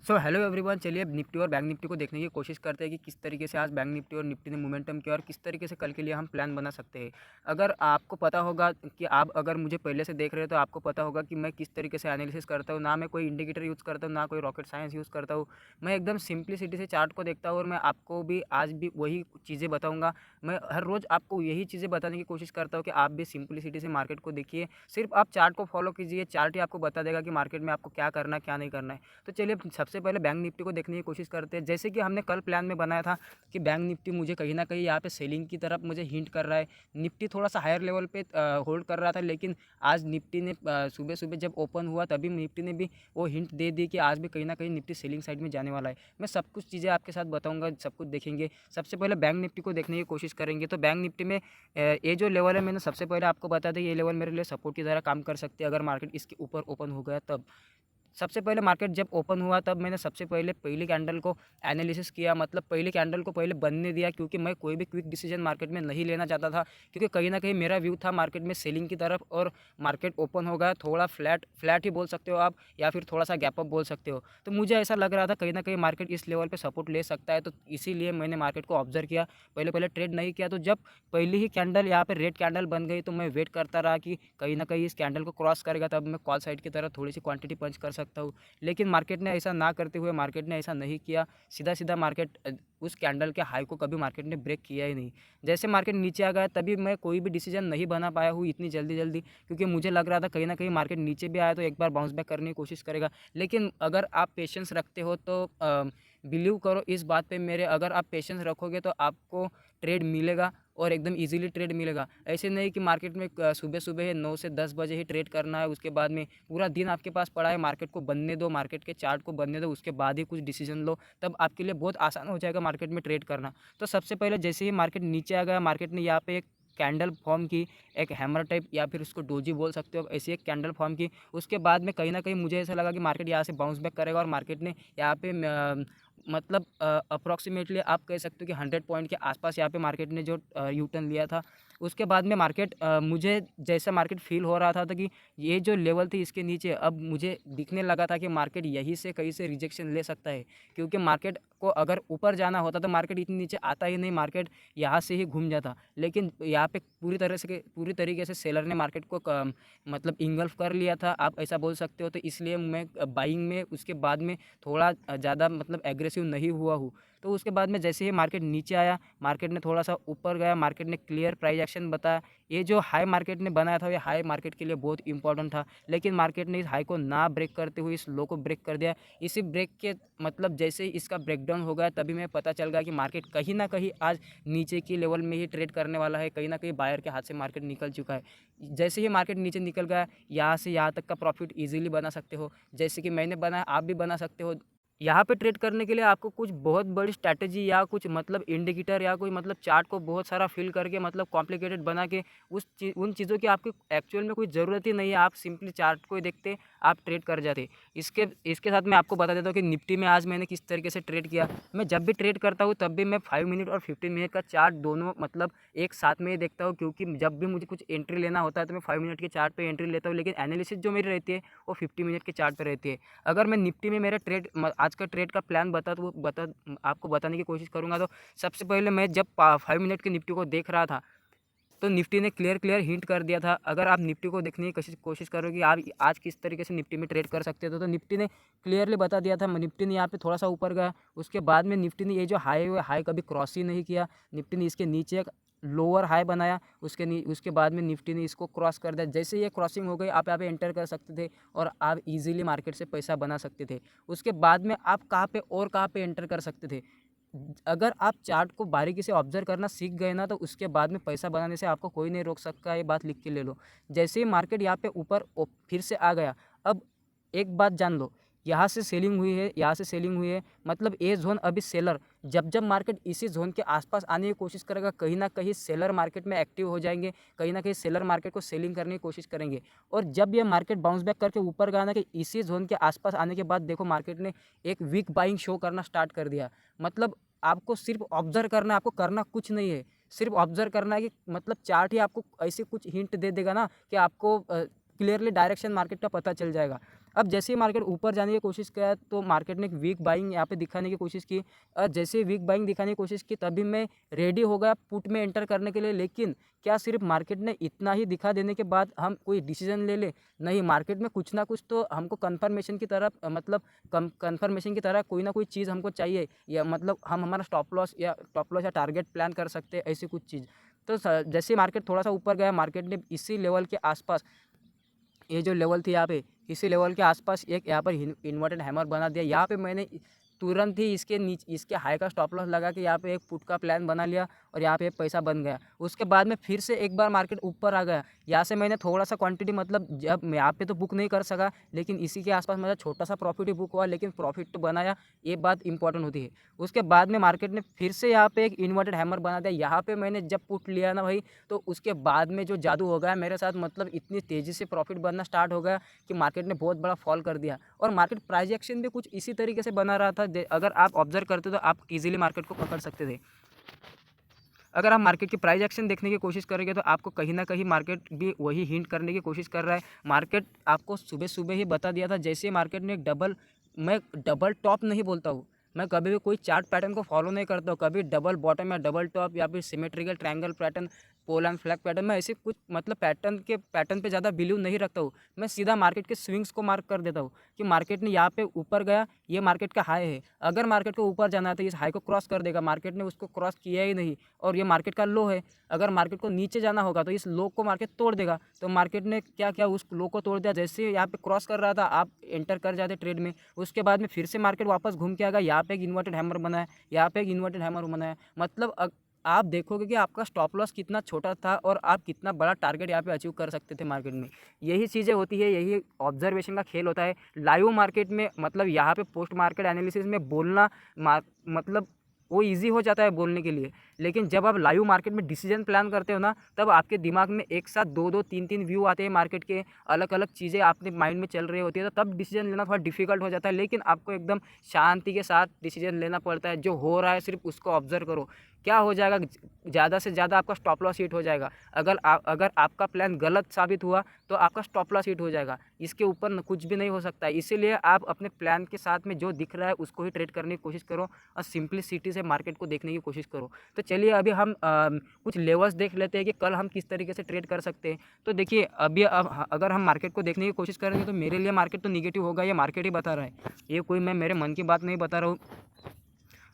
Hello everyone, चलिए अब Nifty और बैंक निफ्टी को देखने की कोशिश करते हैं कि किस तरीके से आज बैंक निफ्टी और निफ्टी ने मोमेंटम किया और किस तरीके से कल के लिए हम प्लान बना सकते हैं। अगर आपको पता होगा कि आप अगर मुझे पहले से देख रहे हो तो आपको पता होगा कि मैं किस तरीके से एनालिसिस करता हूँ। ना मैं कोई इंडिकेटर यूज़ करता हूँ, ना कोई रॉकेट साइंस यूज़ करता हूँ। मैं एकदम सिंप्लिसिटी से चार्ट को देखता हूँ और मैं आपको भी आज भी वही चीज़ें बताऊँगा। मैं हर रोज़ आपको यही चीज़ें बताने की कोशिश करता हूँ कि आप भी सिंप्लिसिटी से मार्केट को देखिए। सिर्फ आप चार्ट को फॉलो कीजिए, चार्ट ही आपको बता देगा कि मार्केट में आपको क्या करना है, क्या नहीं करना है। तो चलिए सबसे पहले बैंक निफ्टी को देखने की कोशिश करते हैं। जैसे कि हमने कल प्लान में बनाया था कि बैंक निफ्टी मुझे कहीं ना कहीं यहाँ पे सेलिंग की तरफ मुझे हिंट कर रहा है। निफ्टी थोड़ा सा हायर लेवल पे होल्ड कर रहा था, लेकिन आज निफ्टी ने सुबह सुबह जब ओपन हुआ तभी निफ्टी ने भी वो हिंट दे दी कि आज भी कहीं ना कहीं निफ्टी सेलिंग साइड में जाने वाला है। मैं सब कुछ चीज़ें आपके साथ बताऊंगा, सब कुछ देखेंगे। सबसे पहले बैंक निफ्टी को देखने की कोशिश करेंगे। तो बैंक निफ्टी में ये जो लेवल है, मैंने सबसे पहले आपको बता दें, ये लेवल मेरे लिए सपोर्ट की तरह काम कर सकती है अगर मार्केट इसके ऊपर ओपन हो गया तब। सबसे पहले मार्केट जब ओपन हुआ तब मैंने सबसे पहले पहली कैंडल को एनालिसिस किया, मतलब पहली कैंडल को पहले बनने दिया, क्योंकि मैं कोई भी क्विक डिसीजन मार्केट में नहीं लेना चाहता था। क्योंकि कहीं ना कहीं मेरा व्यू था मार्केट में सेलिंग की तरफ, और मार्केट ओपन हो गया थोड़ा फ्लैट फ्लैट ही बोल सकते हो आप, या फिर थोड़ा सा गैप अप बोल सकते हो। तो मुझे ऐसा लग रहा था कहीं ना कहीं मार्केट इस लेवल पर सपोर्ट ले सकता है, तो इसीलिए मैंने मार्केट को ऑब्जर्व किया। पहले पहले ट्रेड नहीं किया। तो जब पहली ही कैंडल यहाँ पे रेड कैंडल बन गई तो मैं वेट करता रहा कि कहीं ना कहीं इस कैंडल को क्रॉस करेगा, तब मैं कॉल साइड की तरफ थोड़ी सी क्वांटिटी पंच कर सकता हूँ। लेकिन मार्केट ने ऐसा ना करते हुए मार्केट ने ऐसा नहीं किया। सीधा सीधा मार्केट उस कैंडल के हाई को कभी मार्केट ने ब्रेक किया ही नहीं। जैसे मार्केट नीचे आ गया तभी मैं कोई भी डिसीजन नहीं बना पाया हूँ इतनी जल्दी जल्दी, क्योंकि मुझे लग रहा था कहीं ना कहीं मार्केट नीचे भी आया तो एक बार बाउंस बैक करने की कोशिश करेगा। लेकिन अगर आप पेशेंस रखते हो तो बिलीव करो इस बात पे मेरे, अगर आप पेशेंस रखोगे तो आपको ट्रेड मिलेगा और एकदम इजीली ट्रेड मिलेगा। ऐसे नहीं कि मार्केट में सुबह सुबह 9 से 10 बजे ही ट्रेड करना है, उसके बाद में पूरा दिन आपके पास पड़ा है, मार्केट को बनने दो, मार्केट के चार्ट को बनने दो, उसके बाद ही कुछ डिसीजन लो, तब आपके लिए बहुत आसान हो जाएगा मार्केट में ट्रेड करना। तो सबसे पहले जैसे ही मार्केट नीचे आ गया, मार्केट ने यहाँ पे एक कैंडल फॉर्म की, एक हैमर टाइप या फिर उसको डोजी बोल सकते हो, ऐसी एक कैंडल फॉर्म की। उसके बाद में कहीं ना कहीं मुझे ऐसा लगा कि मार्केट यहाँ से बाउंस बैक करेगा और मार्केट ने यहाँ पे मतलब अप्रॉक्सीमेटली आप कह सकते हो कि 100 पॉइंट के आसपास यहाँ पे मार्केट ने जो यू टर्न लिया था। उसके बाद में मार्केट मुझे जैसा मार्केट फील हो रहा था कि ये जो लेवल थी इसके नीचे अब मुझे दिखने लगा था कि मार्केट यहीं से कहीं से रिजेक्शन ले सकता है। क्योंकि मार्केट को अगर ऊपर जाना होता तो मार्केट इतनी नीचे आता ही नहीं, मार्केट यहाँ से ही घूम जाता। लेकिन यहाँ पे पूरी तरीके से सेलर ने मार्केट को मतलब इंगल्फ कर लिया था, आप ऐसा बोल सकते हो। तो इसलिए मैं बाइंग में उसके बाद में थोड़ा ज़्यादा मतलब एग्रेसिव नहीं हुआ हूँ। तो उसके बाद में जैसे ही मार्केट नीचे आया, मार्केट ने थोड़ा सा ऊपर गया, मार्केट ने क्लियर प्राइस एक्शन बताया। ये जो हाई मार्केट ने बनाया था ये हाई मार्केट के लिए बहुत इंपॉर्टेंट था, लेकिन मार्केट ने इस हाई को ना ब्रेक करते हुए इस लो को ब्रेक कर दिया। इसी ब्रेक के मतलब जैसे ही इसका ब्रेकडाउन हो गया तभी मैं पता चल गया कि मार्केट कहीं ना कहीं आज नीचे की लेवल में ही ट्रेड करने वाला है, कहीं ना कहीं बायर के हाथ से मार्केट निकल चुका है। जैसे ही मार्केट नीचे निकल गया, यहाँ से यहाँ तक का प्रॉफिट ईजिली बना सकते हो, जैसे कि मैंने बनाया आप भी बना सकते हो। यहाँ पे ट्रेड करने के लिए आपको कुछ बहुत बड़ी स्ट्रैटेजी या कुछ मतलब इंडिकेटर या कोई मतलब चार्ट को बहुत सारा फिल करके मतलब कॉम्प्लिकेटेड बना के उन चीज़ों की आपकी एक्चुअल में कोई ज़रूरत ही नहीं है। आप सिंपली चार्ट को ही देखते आप ट्रेड कर जाते। इसके इसके साथ मैं आपको बता देता हूँ कि निफ्टी में आज मैंने किस तरीके से ट्रेड किया। मैं जब भी ट्रेड करता हूँ तब भी मैं 5 मिनट और 15 मिनट का चार्ट दोनों मतलब एक साथ में ही देखता हूँ, क्योंकि जब भी मुझे कुछ एंट्री लेना होता है तो मैं 5 मिनट के चार्ट पे एंट्री लेता हूँ, लेकिन एनालिसिस जो मेरी रहती है वो 50 मिनट के चार्ट पे रहती है। अगर मैं निफ्टी में मेरा आज का ट्रेड का प्लान आपको बताने की कोशिश करूँगा। तो सबसे पहले मैं जब 5 मिनट की निफ्टी को देख रहा था तो निफ्टी ने क्लियर क्लियर हिंट कर दिया था। अगर आप निफ्टी को देखने की कोशिश करोगे आप आज किस तरीके से निफ्टी में ट्रेड कर सकते हो, तो निफ्टी ने क्लियरली बता दिया था। निफ्टी ने यहाँ पे थोड़ा सा ऊपर गया, उसके बाद में निफ्टी ने ये जो हाई है हाई कभी क्रॉस ही नहीं किया। निफ्टी ने इसके नीचे एक लोअर हाई बनाया, उसके बाद में निफ्टी ने इसको क्रॉस कर दिया। जैसे ये क्रॉसिंग हो गई आप यहाँ पे एंटर कर सकते थे और आप इजीली मार्केट से पैसा बना सकते थे। उसके बाद में आप कहाँ पे एंटर कर सकते थे। अगर आप चार्ट को बारीकी से ऑब्जर्व करना सीख गए ना तो उसके बाद में पैसा बनाने से आपको कोई नहीं रोक सकता, ये बात लिख के ले लो। जैसे ही मार्केट यहाँ पे ऊपर फिर से आ गया, अब एक बात जान लो, यहाँ से सेलिंग हुई है, यहाँ से सेलिंग हुई है, मतलब ये जोन अभी सेलर, जब जब मार्केट इसी जोन के आसपास आने की कोशिश करेगा कहीं ना कहीं सेलर मार्केट में एक्टिव हो जाएंगे, कहीं ना कहीं सेलर मार्केट को सेलिंग करने की कोशिश करेंगे। और जब ये मार्केट बाउंस बैक करके ऊपर गया ना कि इसी जोन के आसपास आने के बाद देखो मार्केट ने एक वीक बाइंग शो करना स्टार्ट कर दिया। मतलब आपको सिर्फ ऑब्जर्व करना है, आपको करना कुछ नहीं है, सिर्फ ऑब्जर्व करना है कि मतलब चार्ट ही आपको ऐसे कुछ हिंट दे देगा ना कि आपको क्लियरली डायरेक्शन मार्केट का पता चल जाएगा। अब जैसे ही मार्केट ऊपर जाने की कोशिश किया तो मार्केट ने एक वीक बाइंग यहाँ पे दिखाने की कोशिश की, और जैसे ही वीक बाइंग दिखाने की कोशिश की तभी मैं रेडी हो गया पुट में एंटर करने के लिए। लेकिन क्या सिर्फ मार्केट ने इतना ही दिखा देने के बाद हम कोई डिसीजन ले ले? नहीं, मार्केट में कुछ ना कुछ तो हमको कन्फर्मेशन की तरफ मतलब कन्फर्मेशन की तरह कोई ना कोई चीज़ हमको चाहिए, या मतलब हम हमारा स्टॉप लॉस या टारगेट प्लान कर सकते हैं, ऐसी कुछ चीज़। तो जैसे मार्केट थोड़ा सा ऊपर गया, मार्केट ने इसी लेवल के आसपास, ये जो लेवल थी यहाँ पे, इसी लेवल के आसपास एक यहाँ पर इन्वर्टेड हैमर बना दिया। यहाँ पे मैंने तुरंत ही इसके हाई का स्टॉप लॉस लगा के यहाँ पे एक पुट का प्लान बना लिया, और यहाँ पे पैसा बन गया। उसके बाद में फिर से एक बार मार्केट ऊपर आ गया, यहाँ से मैंने थोड़ा सा क्वांटिटी, मतलब जब मैं यहाँ पे तो बुक नहीं कर सका, लेकिन इसी के आसपास मेरा छोटा सा प्रॉफिट ही बुक हुआ, लेकिन प्रॉफिट तो बनाया, ये बात इंपॉर्टेंट होती है। उसके बाद में मार्केट ने फिर से यहाँ पे एक इन्वर्टेड हैमर बना दिया। यहाँ पे मैंने जब पुट लिया ना भाई, तो उसके बाद में जो जादू हो गया मेरे साथ, मतलब इतनी तेज़ी से प्रॉफिट बनना स्टार्ट हो गया कि मार्केट ने बहुत बड़ा फॉल कर दिया। और मार्केट प्राइस एक्शन भी कुछ इसी तरीके से बना रहा था। अगर आप ऑब्जर्व करते तो आप इजीली मार्केट को पकड़ सकते थे। अगर आप मार्केट की प्राइस एक्शन देखने की कोशिश करेंगे तो आपको कहीं ना कहीं मार्केट भी वही हिंट करने की कोशिश कर रहा है। मार्केट आपको सुबह सुबह ही बता दिया था, जैसे मार्केट ने मैं डबल टॉप नहीं बोलता हूँ, मैं कभी भी कोई चार्ट पैटर्न को फॉलो नहीं करता हूँ, कभी डबल बॉटम या डबल टॉप या फिर symmetrical triangle pattern, pole and flag pattern, मैं ऐसे कुछ मतलब पैटर्न पे ज़्यादा बिलीव नहीं रखता हूँ। मैं सीधा मार्केट के स्विंग्स को मार्क कर देता हूँ कि मार्केट ने यहाँ पे ऊपर गया, ये मार्केट का हाई है, अगर मार्केट को ऊपर जाना है तो इस हाई को क्रॉस कर देगा। मार्केट ने उसको क्रॉस किया ही नहीं, और ये मार्केट का लो है। अगर मार्केट को नीचे जाना होगा तो इस लो को मार्केट तोड़ देगा। तो मार्केट ने क्या किया, उस लो को तोड़ दिया। जैसे यहाँ पे क्रॉस कर रहा था, आप एंटर कर जाते ट्रेड में। उसके बाद में फिर से मार्केट वापस घूम के आ गया, यहाँ पे एक इन्वर्टेड हैमर बनाया, यहाँ पे एक इन्वर्टेड हैमर बनाया। मतलब आप देखोगे कि आपका स्टॉप लॉस कितना छोटा था और आप कितना बड़ा टारगेट यहाँ पे अचीव कर सकते थे मार्केट में। यही चीज़ें होती है, यही ऑब्जर्वेशन का खेल होता है लाइव मार्केट में। मतलब यहाँ पे पोस्ट मार्केट एनालिसिस में बोलना मतलब वो इजी हो जाता है बोलने के लिए, लेकिन जब आप लाइव मार्केट में डिसीजन प्लान करते हो ना, तब आपके दिमाग में एक साथ दो दो तीन तीन व्यू आते हैं मार्केट के, अलग अलग चीज़ें आपके माइंड में चल रही होती है, तो तब डिसीजन लेना थोड़ा डिफिकल्ट हो जाता है। लेकिन आपको एकदम शांति के साथ डिसीजन लेना पड़ता है। जो हो रहा है सिर्फ उसको ऑब्जर्व करो। क्या हो जाएगा, ज़्यादा से ज़्यादा आपका स्टॉप लॉस हिट हो जाएगा। अगर आपका प्लान गलत साबित हुआ तो आपका स्टॉप लॉस हिट हो जाएगा। इसके ऊपर कुछ भी नहीं हो सकता है। इसीलिए आप अपने प्लान के साथ में जो दिख रहा है उसको ही ट्रेड करने की कोशिश करो, और सिंपलिसिटी से मार्केट को देखने की कोशिश करो। तो चलिए अभी हम कुछ लेवल्स देख लेते हैं कि कल हम किस तरीके से ट्रेड कर सकते हैं। तो देखिए अभी अगर हम मार्केट को देखने की कोशिश करेंगे तो मेरे लिए मार्केट तो निगेटिव होगा, ये मार्केट ही बता रहा है, ये कोई मैं मेरे मन की बात नहीं बता रहा हूँ।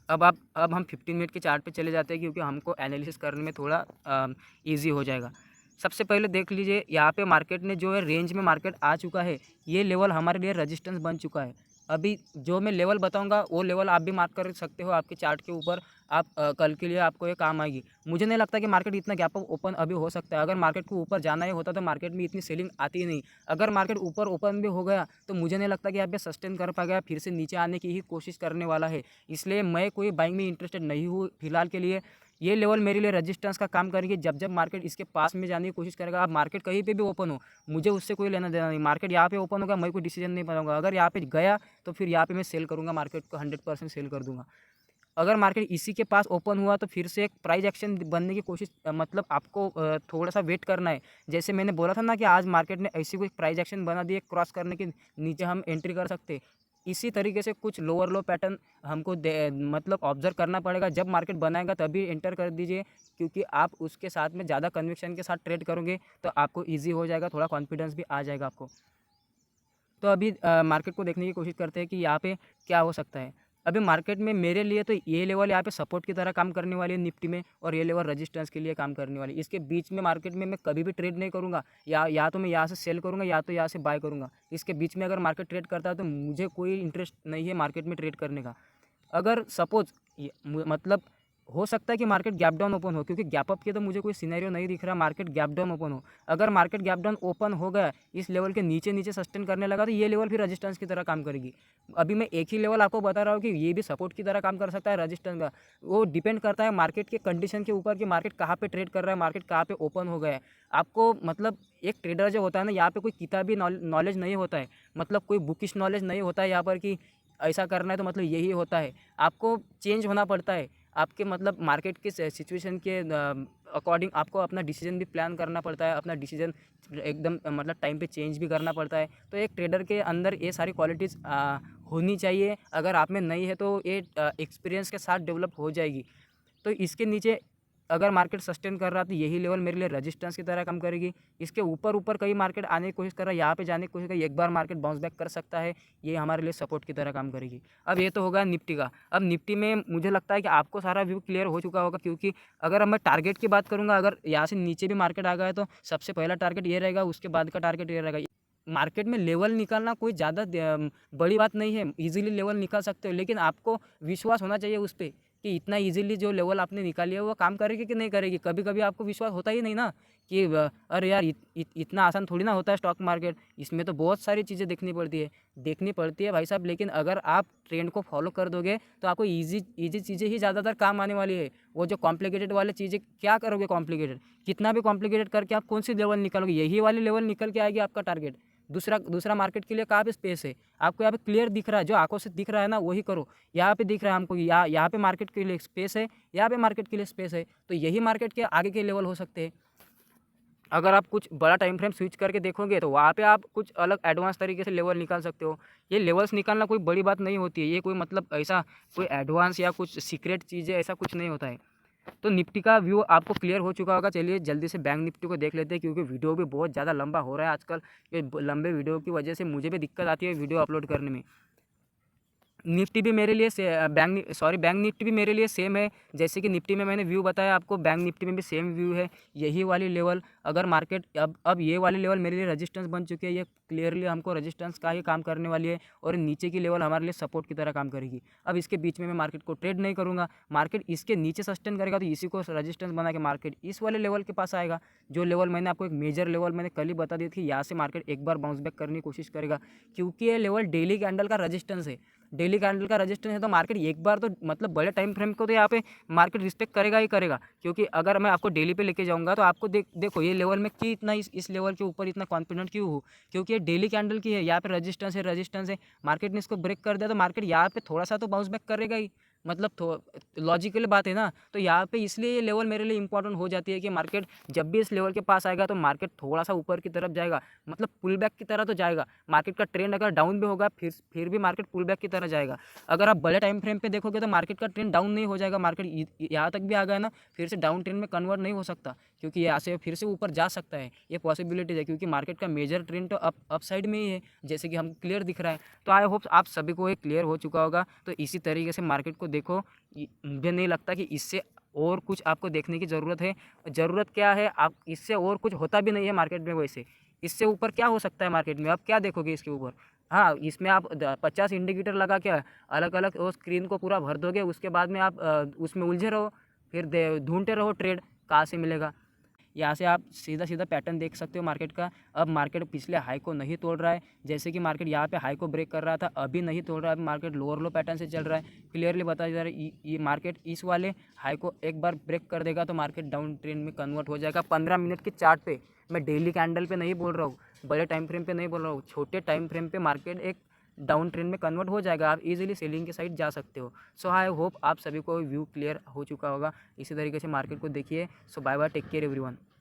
अब हम 15 मिनट के चार्ट पे चले जाते हैं, क्योंकि हमको एनालिसिस करने में थोड़ा ईजी हो जाएगा। सबसे पहले देख लीजिए, यहाँ पे मार्केट ने जो है रेंज में मार्केट आ चुका है, ये लेवल हमारे लिए रेजिस्टेंस बन चुका है। अभी जो मैं लेवल बताऊंगा वो लेवल आप भी मार्क कर सकते हो आपके चार्ट के ऊपर। आप कल के लिए आपको ये काम आएगी। मुझे नहीं लगता कि मार्केट इतना गैप अप ओपन अभी हो सकता है। अगर मार्केट को ऊपर जाना ही होता तो मार्केट में इतनी सेलिंग आती ही नहीं। अगर मार्केट ऊपर ओपन भी हो गया तो मुझे नहीं लगता कि यहाँ पे सस्टेन कर पाएगा, फिर से नीचे आने की ही कोशिश करने वाला है। इसलिए मैं कोई बाइंग में इंटरेस्टेड नहीं हूँ फिलहाल के लिए। ये लेवल मेरे लिए रेजिस्टेंस का काम करेगी। जब जब मार्केट इसके पास में जाने की कोशिश करेगा, अब मार्केट कहीं पे भी ओपन हो, मुझे उससे कोई लेना देना नहीं। मार्केट यहाँ पे ओपन होगा, मैं कोई डिसीजन नहीं बनाऊंगा। अगर यहाँ पे गया तो फिर यहाँ पे मैं सेल करूँगा, मार्केट को 100% सेल कर दूंगा। अगर मार्केट इसी के पास ओपन हुआ तो फिर से एक प्राइस एक्शन बनने की कोशिश, मतलब आपको थोड़ा सा वेट करना है। जैसे मैंने बोला था ना कि आज मार्केट ने ऐसी कोई प्राइस एक्शन बना दी है क्रॉस करने के नीचे हम एंट्री कर सकते। इसी तरीके से कुछ लोअर लो पैटर्न हमको मतलब ऑब्जर्व करना पड़ेगा। जब मार्केट बनाएगा तभी एंटर कर दीजिए, क्योंकि आप उसके साथ में ज़्यादा कन्विक्शन के साथ ट्रेड करोगे तो आपको ईजी हो जाएगा, थोड़ा कॉन्फिडेंस भी आ जाएगा आपको। तो अभी मार्केट को देखने की कोशिश करते हैं कि यहाँ पे क्या हो सकता है। अभी मार्केट में मेरे लिए तो ये लेवल यहाँ पे सपोर्ट की तरह काम करने वाली है निफ्टी में, और ये लेवल रेजिस्टेंस के लिए काम करने वाली है। इसके बीच में मार्केट में मैं कभी भी ट्रेड नहीं करूँगा, या तो मैं यहाँ से सेल करूँगा या तो यहाँ से बाय करूँगा। इसके बीच में अगर मार्केट ट्रेड करता है तो मुझे कोई इंटरेस्ट नहीं है मार्केट में ट्रेड करने का। अगर सपोज मतलब हो सकता है कि मार्केट गैप डाउन ओपन हो, क्योंकि गैप अप के तो मुझे कोई सिनेरियो नहीं दिख रहा। मार्केट गैप डाउन ओपन हो, अगर मार्केट गैप डाउन ओपन हो गया, इस लेवल के नीचे नीचे सस्टेन करने लगा, तो ये लेवल फिर रेजिस्टेंस की तरह काम करेगी। अभी मैं एक ही लेवल आपको बता रहा हूँ कि ये भी सपोर्ट की तरह काम कर सकता है रेजिस्टेंस का। वो डिपेंड करता है मार्केट के कंडीशन के ऊपर कि मार्केट कहाँ पे ट्रेड कर रहा है, मार्केट कहाँ पे ओपन हो गया है। आपको मतलब एक ट्रेडर जो होता है ना, यहाँ पे कोई किताबी नॉलेज नहीं होता है, मतलब कोई बुकिश नॉलेज नहीं होता है यहाँ पर कि ऐसा करना है तो मतलब यही होता है। आपको चेंज होना पड़ता है, आपके मतलब मार्केट के सिचुएशन के अकॉर्डिंग आपको अपना डिसीजन भी प्लान करना पड़ता है, अपना डिसीजन एकदम मतलब टाइम पे चेंज भी करना पड़ता है। तो एक ट्रेडर के अंदर ये सारी क्वालिटीज़ होनी चाहिए। अगर आप में नहीं है तो ये एक्सपीरियंस के साथ डेवलप हो जाएगी। तो इसके नीचे अगर मार्केट सस्टेन कर रहा है तो यही लेवल मेरे लिए रेजिस्टेंस की तरह काम करेगी। इसके ऊपर ऊपर कई मार्केट आने की कोशिश कर रहा है, यहाँ पे जाने की कोशिश कर, एक बार मार्केट बाउंस बैक कर सकता है, ये हमारे लिए सपोर्ट की तरह काम करेगी। अब ये तो होगा निफ्टी का। अब निफ्टी में मुझे लगता है कि आपको सारा व्यू क्लियर हो चुका होगा, क्योंकि अगर अब मैं टारगेट की बात करूँगा, अगर यहाँ से नीचे भी मार्केट आ गया तो सबसे पहला टारगेट ये रहेगा, उसके बाद का टारगेट ये रहेगा। मार्केट में लेवल निकालना कोई ज़्यादा बड़ी बात नहीं है, इजीली लेवल निकाल सकते हो, लेकिन आपको विश्वास होना चाहिए उस पर कि इतना इजीली जो लेवल आपने निकाली है वो काम करेगी कि नहीं करेगी। कभी कभी आपको विश्वास होता ही नहीं ना कि अरे यार इतना आसान थोड़ी ना होता है स्टॉक मार्केट, इसमें तो बहुत सारी चीज़ें देखनी पड़ती है भाई साहब। लेकिन अगर आप ट्रेंड को फॉलो कर दोगे तो आपको ईजी चीज़ें ही ज़्यादातर काम आने वाली है। वो जो कॉम्प्लिकेटेड वाली चीज़ें क्या करोगे, कॉम्प्लिकेटेड कितना भी कॉम्प्लिकेटेड करके आप कौन सी लेवल निकालोगे, यही वाली लेवल निकल के आएगी आपका टारगेट। दूसरा मार्केट के लिए कहाँ पे स्पेस है, आपको यहाँ पे क्लियर दिख रहा है, जो आंखों से दिख रहा है ना वही करो। यहाँ पे दिख रहा है हमको, यहाँ पे मार्केट के लिए स्पेस है, यहाँ पे मार्केट के लिए स्पेस है, तो यही मार्केट के आगे के लेवल हो सकते हैं। अगर आप कुछ बड़ा टाइम फ्रेम स्विच करके देखोगे तो वहाँ पे आप कुछ अलग एडवांस तरीके से लेवल निकाल सकते हो। ये लेवल्स निकालना कोई बड़ी बात नहीं होती है, ये कोई मतलब ऐसा कोई एडवांस या कुछ सीक्रेट चीज़ है, ऐसा कुछ नहीं होता है। तो निफ्टी का व्यू आपको क्लियर हो चुका होगा। चलिए जल्दी से बैंक निफ्टी को देख लेते हैं, क्योंकि वीडियो भी बहुत ज़्यादा लंबा हो रहा है आजकल। ये लंबे वीडियो की वजह से मुझे भी दिक्कत आती है वीडियो अपलोड करने में। निफ्टी भी मेरे लिए बैंक निफ्टी भी मेरे लिए सेम है। जैसे कि निफ्टी में मैंने व्यू बताया आपको, बैंक निफ्टी में भी सेम व्यू है, यही वाली लेवल। अगर मार्केट अब ये वाली लेवल मेरे लिए रेजिस्टेंस बन चुकी है, ये क्लियरली हमको रेजिस्टेंस का ही काम करने वाली है, और नीचे की लेवल हमारे लिए सपोर्ट की तरह काम करेगी। अब इसके बीच में मैं मार्केट को ट्रेड नहीं करूँगा, मार्केट इसके नीचे सस्टेन करेगा तो इसी को रेजिस्टेंस बना के मार्केट इस वाले लेवल के पास आएगा। जो लेवल मैंने आपको एक मेजर लेवल मैंने कल ही बता दी थी, यहाँ से मार्केट एक बार बाउंस बैक करने की कोशिश करेगा, क्योंकि ये लेवल डेली कैंडल का रेजिस्टेंस है। डेली कैंडल का रेजिस्टेंस है तो मार्केट एक बार तो मतलब बड़े टाइम फ्रेम को तो यहाँ पे मार्केट रिस्पेक्ट करेगा ही करेगा। क्योंकि अगर मैं आपको डेली पे लेके जाऊँगा तो आपको देखो ये लेवल में कि इतना इस लेवल के ऊपर इतना कॉन्फिडेंट क्यों हो, क्योंकि ये डेली कैंडल की है, यहाँ पे रेजिस्टेंस है, मार्केट ने इसको ब्रेक कर दिया तो मार्केट यहाँ पे थोड़ा सा तो बाउंस बैक करेगा ही। मतलब लॉजिकल बात है ना। तो यहाँ पे इसलिए ये लेवल मेरे लिए इंपॉर्टेंट हो जाती है कि मार्केट जब भी इस लेवल के पास आएगा तो मार्केट थोड़ा सा ऊपर की तरफ जाएगा, मतलब पुल बैक की तरह तो जाएगा। मार्केट का ट्रेंड अगर डाउन भी होगा फिर भी मार्केट पुल बैक की तरह जाएगा। अगर आप बड़े टाइम फ्रेम पे देखोगे तो मार्केट का ट्रेंड डाउन नहीं हो जाएगा, मार्केट यहाँ तक भी आ गया ना फिर से डाउन ट्रेंड में कन्वर्ट नहीं हो सकता, क्योंकि यहाँ से फिर से ऊपर जा सकता है, ये पॉसिबिलिटीज़ है। क्योंकि मार्केट का मेजर ट्रेंड तो अप साइड में ही है, जैसे कि हम क्लियर दिख रहा है। तो आई होप आप सभी को ये क्लियर हो चुका होगा। तो इसी तरीके से मार्केट को देखो, मुझे नहीं लगता कि इससे और कुछ आपको देखने की ज़रूरत है। ज़रूरत क्या है, आप इससे और कुछ होता भी नहीं है मार्केट में। वैसे इससे ऊपर क्या हो सकता है मार्केट में, आप क्या देखोगे इसके ऊपर। हाँ, इसमें आप 50 इंडिकेटर लगा के अलग अलग वो स्क्रीन को पूरा भर दोगे, उसके बाद में आप उसमें उलझे रहो, फिर ढूंढते रहो ट्रेड कहाँ से मिलेगा। यहाँ से आप सीधा सीधा पैटर्न देख सकते हो मार्केट का। अब मार्केट पिछले हाई को नहीं तोड़ रहा है, जैसे कि मार्केट यहाँ पे हाई को ब्रेक कर रहा था, अभी नहीं तोड़ रहा है। मार्केट लोअर लो पैटर्न से चल रहा है, क्लियरली बताया जा रहा है ये मार्केट इस वाले हाई को एक बार ब्रेक कर देगा तो मार्केट डाउन ट्रेंड में कन्वर्ट हो जाएगा। 15 मिनट के चार्ट पे, मैं डेली कैंडल पे नहीं बोल रहा हूँ, बड़े टाइम फ्रेम पे नहीं बोल रहा हूँ, छोटे टाइम फ्रेम पे मार्केट एक डाउन ट्रेंड में कन्वर्ट हो जाएगा, आप इजीली सेलिंग के साइड जा सकते हो। सो आई होप आप सभी को व्यू क्लियर हो चुका होगा। इसी तरीके से मार्केट को देखिए। So bye bye, take care everyone.